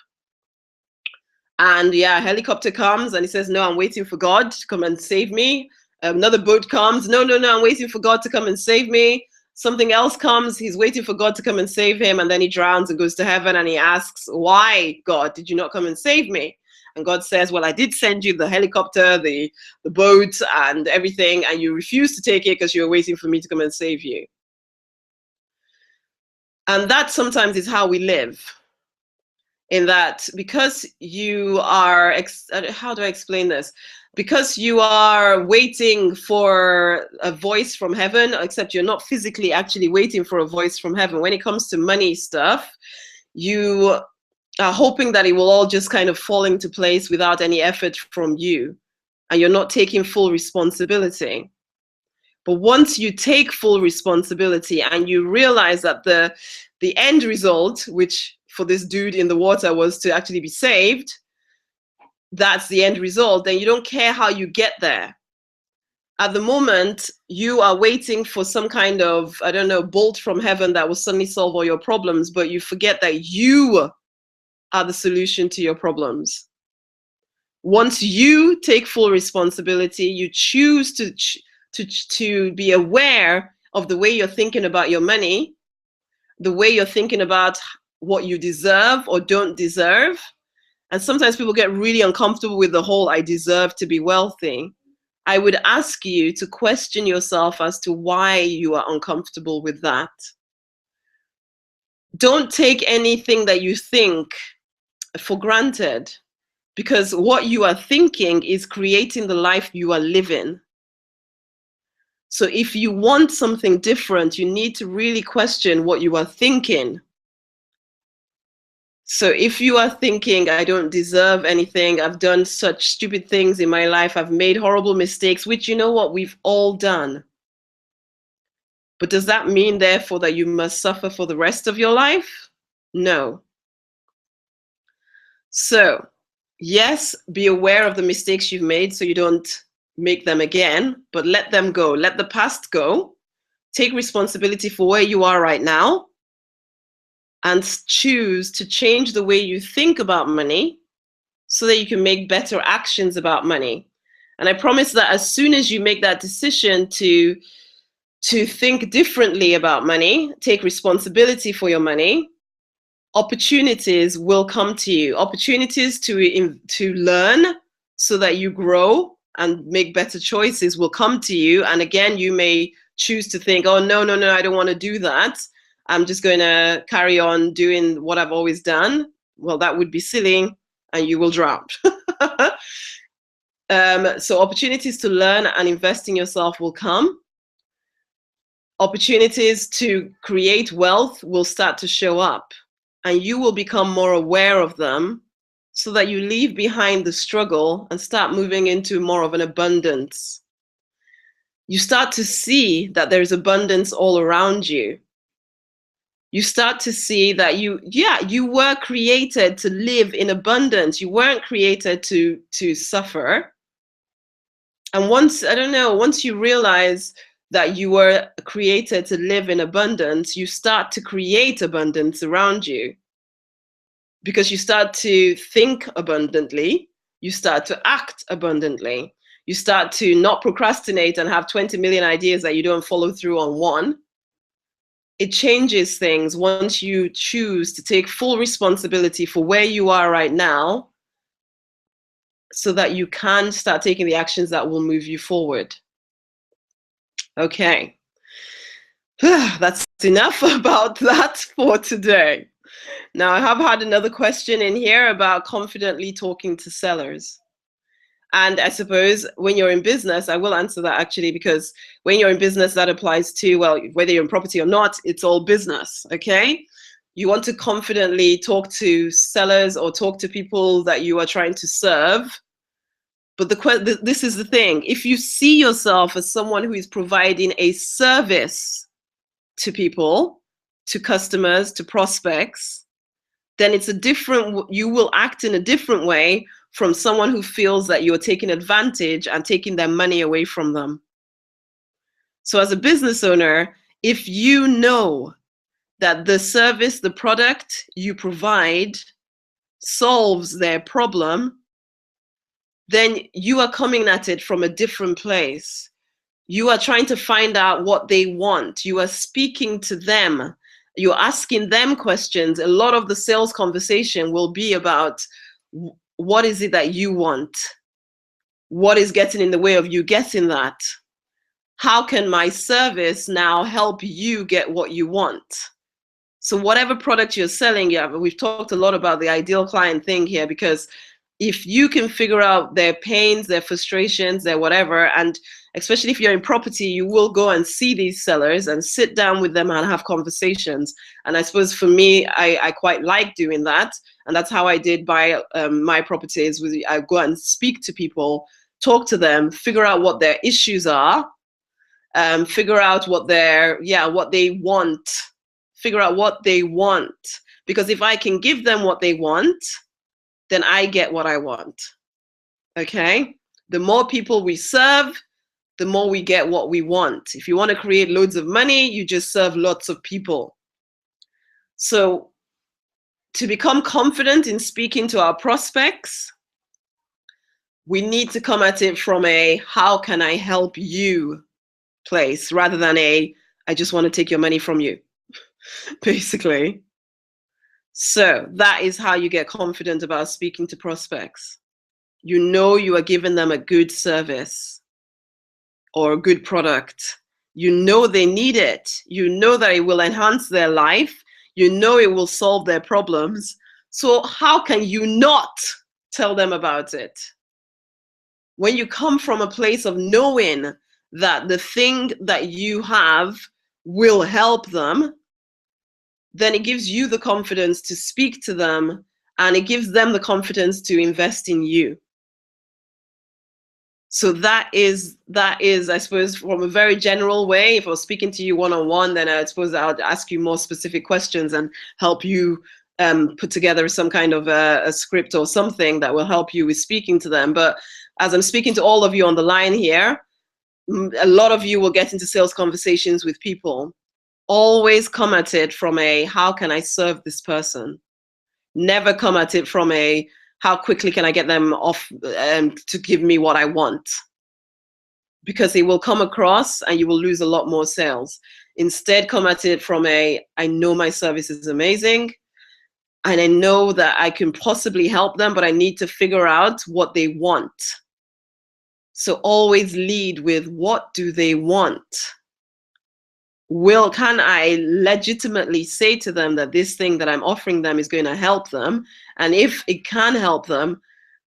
And yeah, a helicopter comes and he says, no, I'm waiting for God to come and save me. Another boat comes, no, I'm waiting for God to come and save me. Something else comes, he's waiting for God to come and save him, and then he drowns and goes to heaven, and he asks, why, God, did you not come and save me? And God says, well, I did send you the helicopter, the boat, and everything, and you refused to take it because you were waiting for me to come and save you. And that sometimes is how we live. In that, because you are, how do I explain this? Because you are waiting for a voice from heaven, except you're not physically actually waiting for a voice from heaven. When it comes to money stuff, you are hoping that it will all just kind of fall into place without any effort from you, and you're not taking full responsibility. But once you take full responsibility and you realize that the end result, which for this dude in the water was to actually be saved, that's the end result, then you don't care how you get there. At the moment, you are waiting for some kind of, I don't know, bolt from heaven that will suddenly solve all your problems, but you forget that you are the solution to your problems. Once you take full responsibility, you choose to be aware of the way you're thinking about your money, the way you're thinking about what you deserve or don't deserve. And sometimes people get really uncomfortable with the whole I deserve to be wealthy. I would ask you to question yourself as to why you are uncomfortable with that. Don't take anything that you think for granted, because what you are thinking is creating the life you are living. So if you want something different, you need to really question what you are thinking. So if you are thinking, I don't deserve anything, I've done such stupid things in my life, I've made horrible mistakes, which you know what, we've all done. But does that mean, therefore, that you must suffer for the rest of your life? No. So, yes, be aware of the mistakes you've made so you don't make them again, but let them go. Let the past go. Take responsibility for where you are right now and choose to change the way you think about money so that you can make better actions about money. And I promise that as soon as you make that decision to think differently about money, take responsibility for your money, opportunities will come to you. Opportunities to learn so that you grow and make better choices will come to you. And again, you may choose to think, oh, no, I don't want to do that. I'm just going to carry on doing what I've always done. Well, that would be silly, and you will drown. So opportunities to learn and invest in yourself will come. Opportunities to create wealth will start to show up, and you will become more aware of them so that you leave behind the struggle and start moving into more of an abundance. You start to see that there's abundance all around you. You start to see that you were created to live in abundance. You weren't created to suffer. And once you realize that you were created to live in abundance, you start to create abundance around you. Because you start to think abundantly, you start to act abundantly. You start to not procrastinate and have 20 million ideas that you don't follow through on one. It changes things once you choose to take full responsibility for where you are right now so that you can start taking the actions that will move you forward. Okay. That's enough about that for today. Now, I have had another question in here about confidently talking to sellers. And I suppose when you're in business, I will answer that actually, because when you're in business, that applies to, well, whether you're in property or not, it's all business, okay? You want to confidently talk to sellers or talk to people that you are trying to serve. But this is the thing. If you see yourself as someone who is providing a service to people, to customers, to prospects, then you will act in a different way from someone who feels that you're taking advantage and taking their money away from them. So as a business owner, if you know that the service, the product you provide solves their problem, then you are coming at it from a different place. You are trying to find out what they want. You are speaking to them. You're asking them questions. A lot of the sales conversation will be about, what is it that you want? What is getting in the way of you getting that? How can my service now help you get what you want? So whatever product you're selling, we've talked a lot about the ideal client thing here, because if you can figure out their pains, their frustrations, their whatever, and especially if you're in property, you will go and see these sellers and sit down with them and have conversations. And I suppose for me, I quite like doing that. And that's how I did buy my properties. I go and speak to people, talk to them, figure out what their issues are, figure out what they want, figure out what they want. Because if I can give them what they want, then I get what I want. Okay? The more people we serve, the more we get what we want. If you want to create loads of money, you just serve lots of people. So to become confident in speaking to our prospects, we need to come at it from a how can I help you place rather than a I just want to take your money from you, basically. So that is how you get confident about speaking to prospects. You know you are giving them a good service or a good product. You know they need it. You know that it will enhance their life. You know it will solve their problems. So how can you not tell them about it? When you come from a place of knowing that the thing that you have will help them, then it gives you the confidence to speak to them, and it gives them the confidence to invest in you. So that is, I suppose, from a very general way. If I was speaking to you one-on-one, then I suppose I would ask you more specific questions and help you put together some kind of a script or something that will help you with speaking to them. But as I'm speaking to all of you on the line here, a lot of you will get into sales conversations with people. Always come at it from a how can I serve this person? Never come at it from a how quickly can I get them off to give me what I want? Because it will come across and you will lose a lot more sales. Instead, come at it from a I know my service is amazing and I know that I can possibly help them, but I need to figure out what they want. So always lead with what do they want? Can I legitimately say to them that this thing that I'm offering them is going to help them? And if it can help them,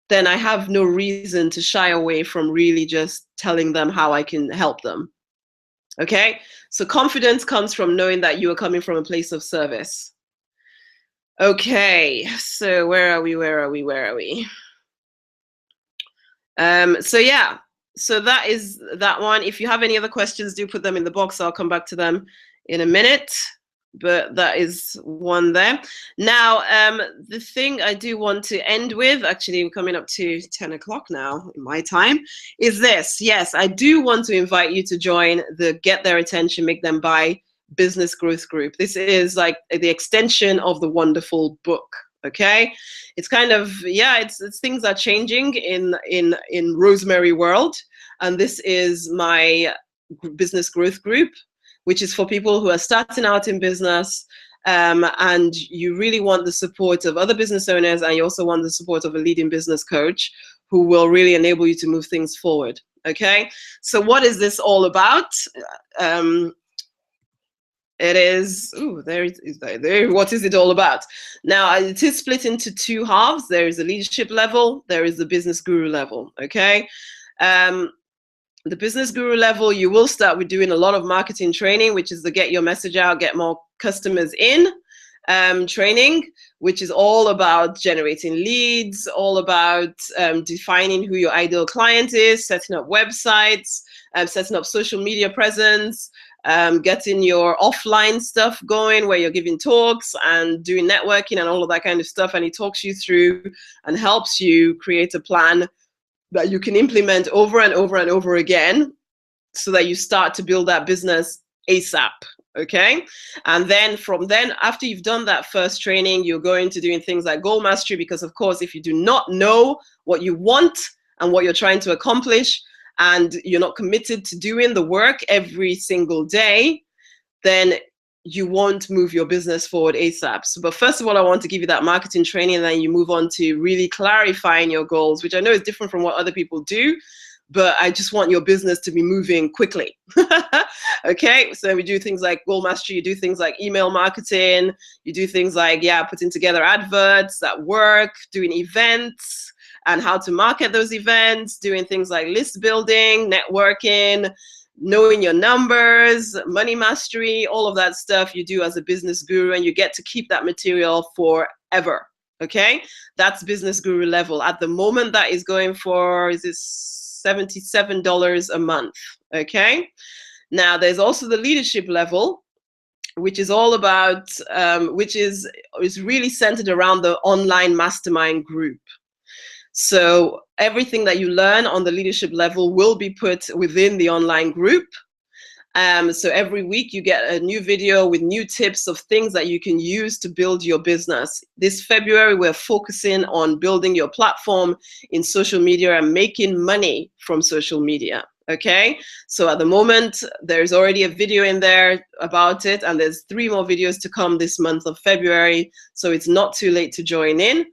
then I have no reason to shy away from really just telling them how I can help them. Okay? So confidence comes from knowing that you are coming from a place of service. Okay, so where are we? So yeah. So that is that one. If you have any other questions, do put them in the box. I'll come back to them in a minute. But that is one there. Now, the thing I do want to end with, actually we're coming up to 10 o'clock now in my time, is this. Yes, I do want to invite you to join the Get Their Attention, Make Them Buy Business Growth Group. This is like the extension of the wonderful book. Okay, it's kind of, yeah, it's things are changing in Rosemary world, and this is my business growth group, which is for people who are starting out in business, and you really want the support of other business owners, and you also want the support of a leading business coach who will really enable you to move things forward. Okay, so what is this all about? It is, what is it all about? Now, it is split into two halves. There is a leadership level, there is the business guru level, okay? The business guru level, you will start with doing a lot of marketing training, which is the get your message out, get more customers in training, which is all about generating leads, all about defining who your ideal client is, setting up websites, setting up social media presence, getting your offline stuff going where you're giving talks and doing networking and all of that kind of stuff. And he talks you through and helps you create a plan that you can implement over and over and over again so that you start to build that business ASAP. Okay. And then from then, after you've done that first training, you're going to doing things like goal mastery, because of course, if you do not know what you want and what you're trying to accomplish, and you're not committed to doing the work every single day, then you won't move your business forward ASAP. So, but first of all, I want to give you that marketing training, and then you move on to really clarifying your goals, which I know is different from what other people do, but I just want your business to be moving quickly. Okay, so we do things like goal mastery, you do things like email marketing, you do things like, yeah, putting together adverts that work, doing events, and how to market those events, doing things like list building, networking, knowing your numbers, money mastery, all of that stuff you do as a business guru, and you get to keep that material forever. Okay, that's business guru level. At the moment, that is going for, is it $77 a month? Okay, now there's also the leadership level, which is all about, which is really centered around the online mastermind group. So everything that you learn on the leadership level will be put within the online group. So every week you get a new video with new tips of things that you can use to build your business. This February, we're focusing on building your platform in social media and making money from social media. Okay, so at the moment, there's already a video in there about it, and there's 3 more videos to come this month of February. So it's not too late to join in.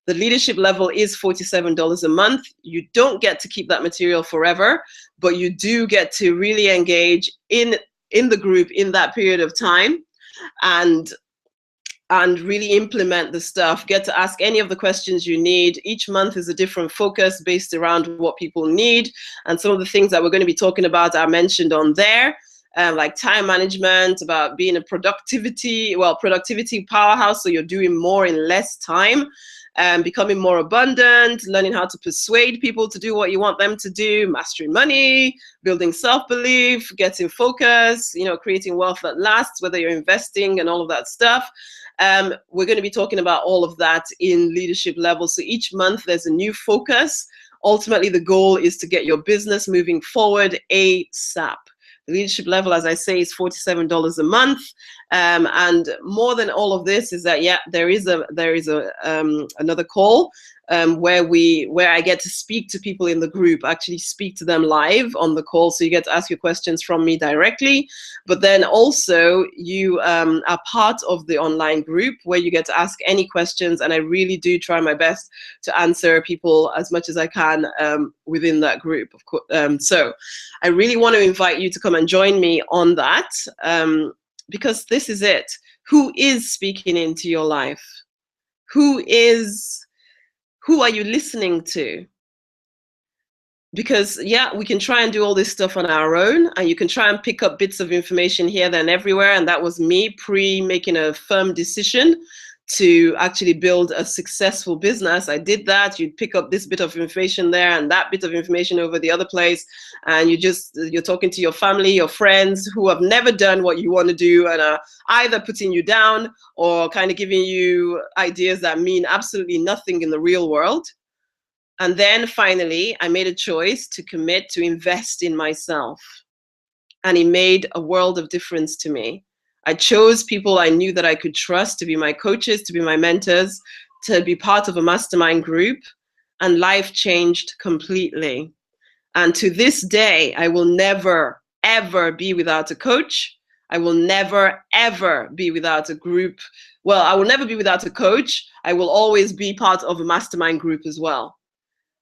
The leadership level is $47 a month. You don't get to keep that material forever, but you do get to really engage in the group in that period of time and really implement the stuff. Get to ask any of the questions you need. Each month is a different focus based around what people need. And some of the things that we're going to be talking about are mentioned on there. Like time management, about being a productivity powerhouse, so you're doing more in less time. Becoming more abundant, learning how to persuade people to do what you want them to do, mastering money, building self-belief, getting focus, creating wealth that lasts, whether you're investing and all of that stuff. We're going to be talking about all of that in leadership level. So each month there's a new focus. Ultimately, the goal is to get your business moving forward ASAP. The leadership level, as I say, is $47 a month. And more than all of this is that, there is another call where I get to speak to people in the group, actually speak to them live on the call. So you get to ask your questions from me directly. But then also you are part of the online group where you get to ask any questions. And I really do try my best to answer people as much as I can within that group, of course. So I really want to invite you to come and join me on that. Because this is it. Who is speaking into your life? Who are you listening to? Because we can try and do all this stuff on our own, and you can try and pick up bits of information here, there, and everywhere. And that was me making a firm decision to actually build a successful business. I did that. You'd pick up this bit of information there and that bit of information over the other place, and you're talking to your family, your friends who have never done what you want to do and are either putting you down or kind of giving you ideas that mean absolutely nothing in the real world. And then finally, I made a choice to commit to invest in myself, and it made a world of difference to me. I chose people I knew that I could trust to be my coaches, to be my mentors, to be part of a mastermind group, and life changed completely. And to this day, I will never, ever be without a coach. I will never, ever be without a group. Well, I will never be without a coach. I will always be part of a mastermind group as well.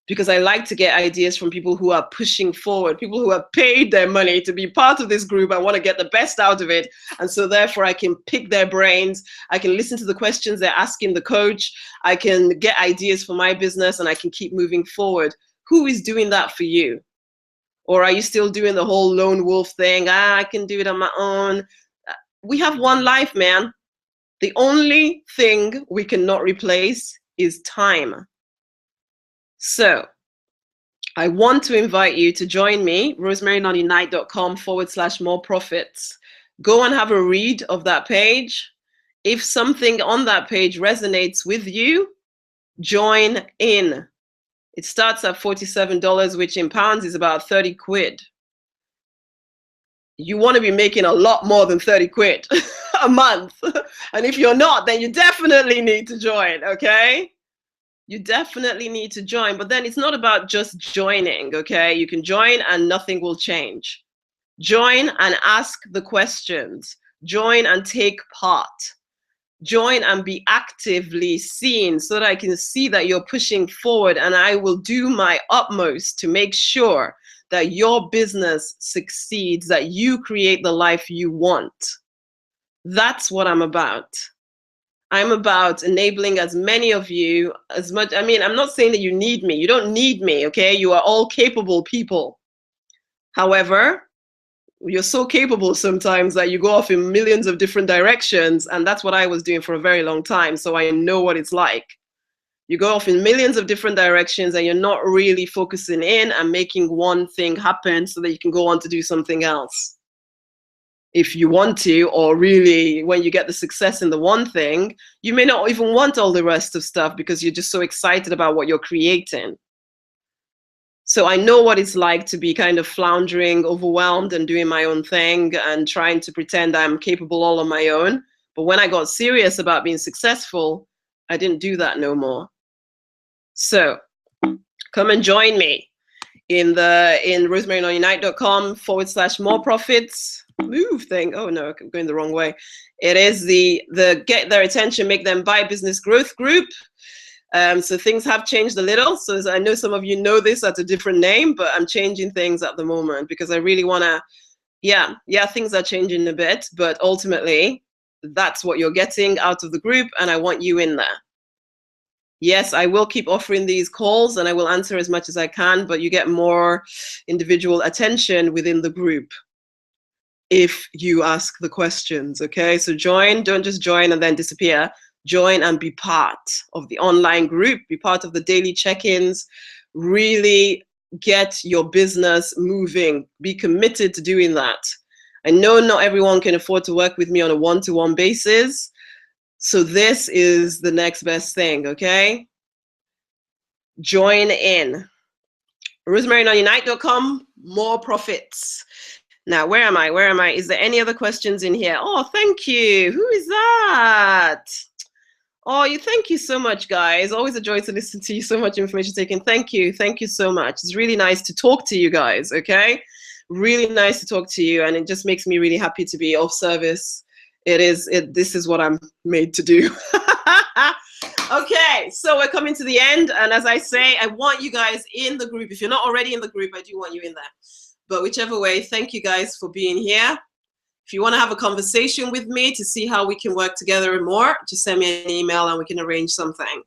Because I like to get ideas from people who are pushing forward, people who have paid their money to be part of this group. I want to get the best out of it. And so therefore I can pick their brains. I can listen to the questions they're asking the coach. I can get ideas for my business, and I can keep moving forward. Who is doing that for you? Or are you still doing the whole lone wolf thing? I can do it on my own. We have one life, man. The only thing we cannot replace is time. So I want to invite you to join me, rosemarynonnyknight.com/more profits. Go and have a read of that page. If something on that page resonates with you, join in. It starts at $47, which in pounds is about 30 quid. You want to be making a lot more than 30 quid a month. And if you're not, then you definitely need to join, okay? You definitely need to join. But then it's not about just joining, okay? You can join and nothing will change. Join and ask the questions. Join and take part. Join and be actively seen so that I can see that you're pushing forward, and I will do my utmost to make sure that your business succeeds, that you create the life you want. That's what I'm about. I'm about enabling as many of you as much. I mean, I'm not saying that you need me. You don't need me, okay? You are all capable people. However, you're so capable sometimes that you go off in millions of different directions, and that's what I was doing for a very long time, so I know what it's like. You go off in millions of different directions and you're not really focusing in and making one thing happen so that you can go on to do something else. if you want to, or really when you get the success in the one thing, you may not even want all the rest of stuff because you're just so excited about what you're creating. So I know what it's like to be kind of floundering, overwhelmed, and doing my own thing and trying to pretend I'm capable all on my own. But when I got serious about being successful, I didn't do that no more. So come and join me in rosemaryonunite.com/more profits move thing. Oh no, I'm going the wrong way. It is the get their attention, make them buy business growth group. So things have changed a little. So I know some of you know this at a different name, but I'm changing things at the moment because I really want to, yeah, things are changing a bit, but ultimately that's what you're getting out of the group, and I want you in there. Yes, I will keep offering these calls and I will answer as much as I can, but you get more individual attention within the group if you ask the questions, okay? So join, don't just join and then disappear. Join and be part of the online group, be part of the daily check-ins, really get your business moving, be committed to doing that. I know not everyone can afford to work with me on a one-to-one basis, so this is the next best thing, okay? Join in. rosemaryonunite.com, more profits. Now, where am I? Where am I? Is there any other questions in here? Oh, thank you. Who is that? Oh, thank you so much, guys. Always a joy to listen to you. So much information taken. Thank you. Thank you so much. It's really nice to talk to you guys, okay? Really nice to talk to you, and it just makes me really happy to be of service. This is what I'm made to do. Okay, so we're coming to the end, and as I say, I want you guys in the group. If you're not already in the group, I do want you in there. But whichever way, thank you guys for being here. If you want to have a conversation with me to see how we can work together and more, just send me an email and we can arrange something.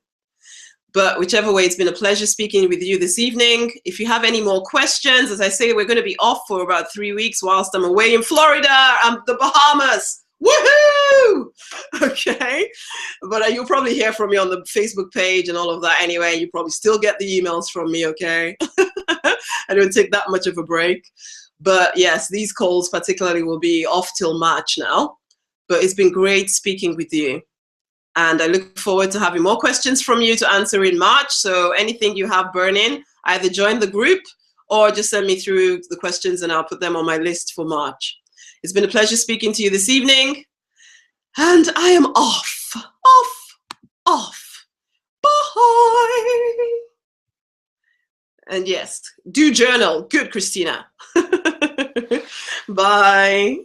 But whichever way, it's been a pleasure speaking with you this evening. If you have any more questions, as I say, we're going to be off for about 3 weeks whilst I'm away in Florida and the Bahamas. Woohoo! Okay, but you'll probably hear from me on the Facebook page and all of that anyway. You probably still get the emails from me, okay? I don't take that much of a break. But yes, these calls particularly will be off till March now. But it's been great speaking with you. And I look forward to having more questions from you to answer in March. So anything you have burning, either join the group or just send me through the questions and I'll put them on my list for March. It's been a pleasure speaking to you this evening. And I am off. Bye. And yes, do journal. Good, Christina. Bye.